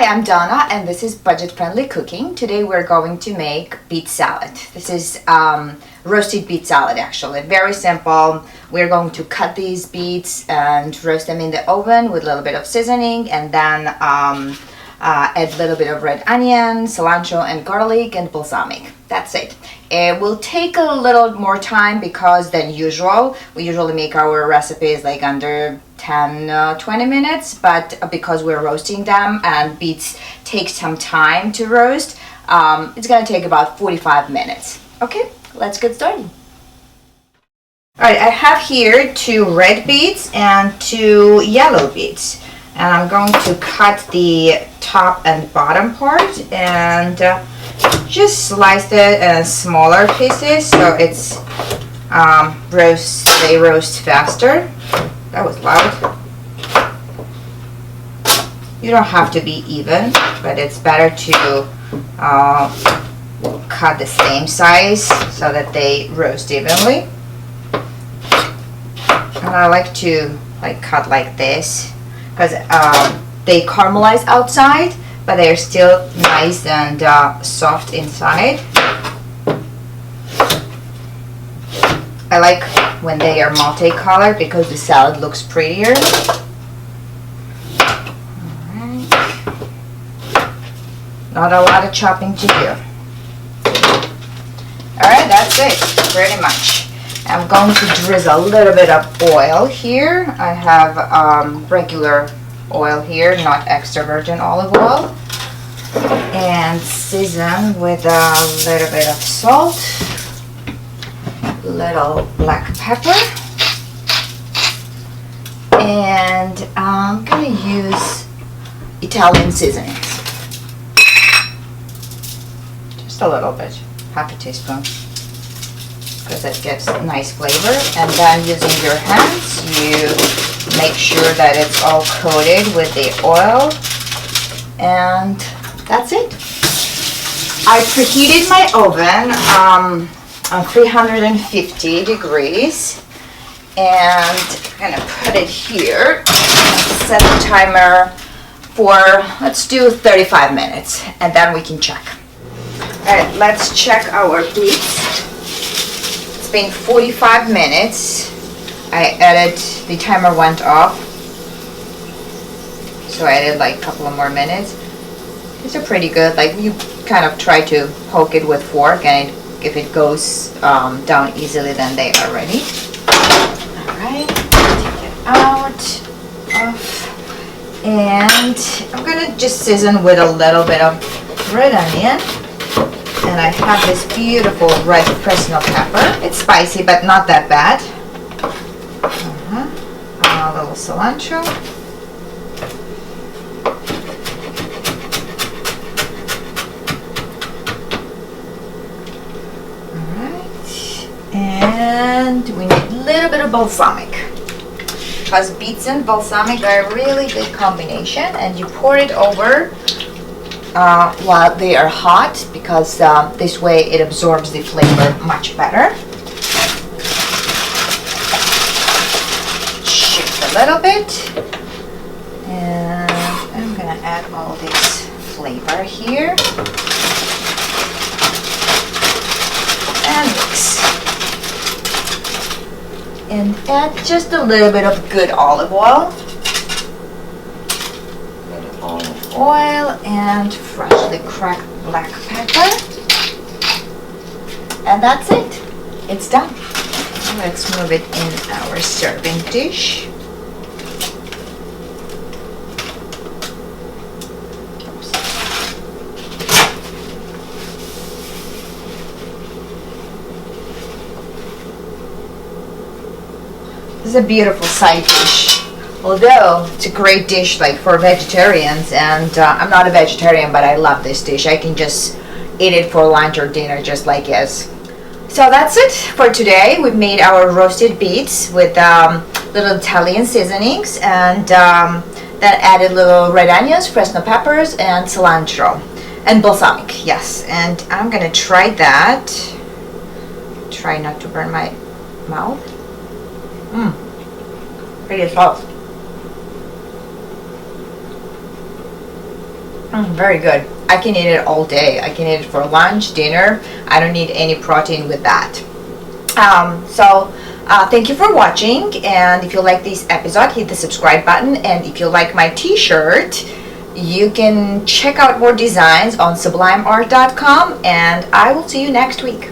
I'm Donna and this is Budget Friendly Cooking. Today we're going to make beet salad. This is roasted beet salad actually. Very simple. We're going to cut these beets and roast them in the oven with a little bit of seasoning and then add a little bit of red onion, cilantro and garlic and balsamic. That's it. It will take a little more time because than usual. We usually make our recipes like under 10-20 minutes, but because we're roasting them and beets take some time to roast, it's gonna take about 45 minutes. Okay, let's get started. Alright, I have here 2 red beets and 2 yellow beets, and I'm going to cut the top and bottom part and just slice it in smaller pieces so it's they roast faster. That was loud. You don't have to be even, but it's better to cut the same size so that they roast evenly. And I like to cut like this because they caramelize outside, but they're still nice and soft inside. I like when they are multicolored because the salad looks prettier. Alright. Not a lot of chopping to do. Alright, that's it, pretty much. I'm going to drizzle a little bit of oil here. I have regular oil here, not extra virgin olive oil. And season with a little bit of salt, little black pepper, and I'm gonna use Italian seasonings. Just a little bit, half a teaspoon, because it gives nice flavor. And then using your hands, you make sure that it's all coated with the oil, and that's it. I preheated my oven on 350 degrees, and I'm gonna put it here. Set the timer for, let's do 35 minutes, and then we can check. All right, let's check our beets. It's been 45 minutes. I added, the timer went off, so I added like a couple of more minutes. These are pretty good. Like, you kind of try to poke it with fork, and if it goes down easily, then they are ready. Alright, take it out. And I'm gonna just season with a little bit of red onion. And I have this beautiful red Fresno pepper. It's spicy, but not that bad. A little cilantro. And we need a little bit of balsamic, because beets and balsamic are a really good combination, and you pour it over while they are hot, because this way it absorbs the flavor much better. Shift a little bit, and I'm gonna add all this flavor here and mix. And add just a little bit of good olive oil. Good olive oil and freshly cracked black pepper. And that's it. It's done. Let's move it in our serving dish. This is a beautiful side dish. Although it's a great dish like for vegetarians, and I'm not a vegetarian, but I love this dish. I can just eat it for lunch or dinner just like yes. So that's it for today. We've made our roasted beets with little Italian seasonings, and then added little red onions, Fresno peppers, and cilantro, and balsamic. Yes, and I'm gonna try that. Try not to burn my mouth. Pretty soft. Very good. I can eat it all day. I can eat it for lunch, dinner. I don't need any protein with that. Thank you for watching, and if you like this episode, hit the subscribe button, and if you like my t-shirt, you can check out more designs on sublimeart.com, and I will see you next week.